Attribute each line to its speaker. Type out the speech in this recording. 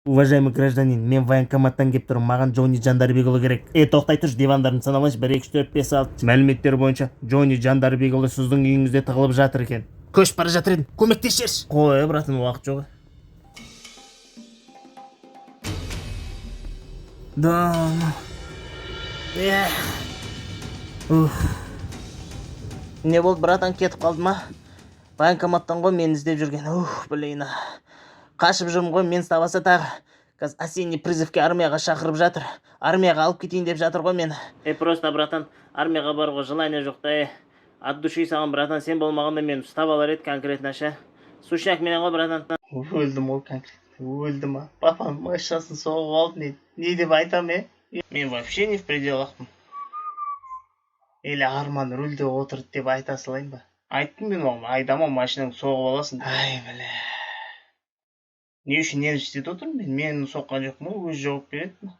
Speaker 1: Уважаемый гражданин, мен военкоматтан кеп тұрмын, маған Джонни Жандарбекұлы керек. Тоқтай тұршы, дивандарын санамайшы, 1, 2, 3, 4, 5, 6. Мәліметтер бойынша Джонни Жандарбекұлы сіздің үйіңізде тығылып жатыр екен. Көшіп бара жатыр едім, көмектесерші. Қой, братын, уақыт жоқ. Дома. Не болды, братан, кетіп қалды ма? Военкоматтан ғой мен іздеп жүрген. Блин. Қашып жүрмін ғой, мен табаса тағы. Қазір осенний призывке армияға шақырып жатыр. Армияға алып кетейін деп жатыр ғой мені. Просто, братан, армияға баруға желание жоқ та. От души саған, братан, сен болмағанда мен ұстап алар еді конкретно ше. Сушняк менен ғой, братан. Өлдім ғой конкретно. Өлдім а. Папам машинасын соғып алды. Не деп айтам, Мен вообще не в пределахпын. Или Арман рульде отырды деп айта салайын ба? Айттым мен оған, айдама машинаңды соғып аласың. Ай, бля. Не үшін нервничать етіп отырмын мен? Мен соққан жоқпын ғой, өзі жауап береді.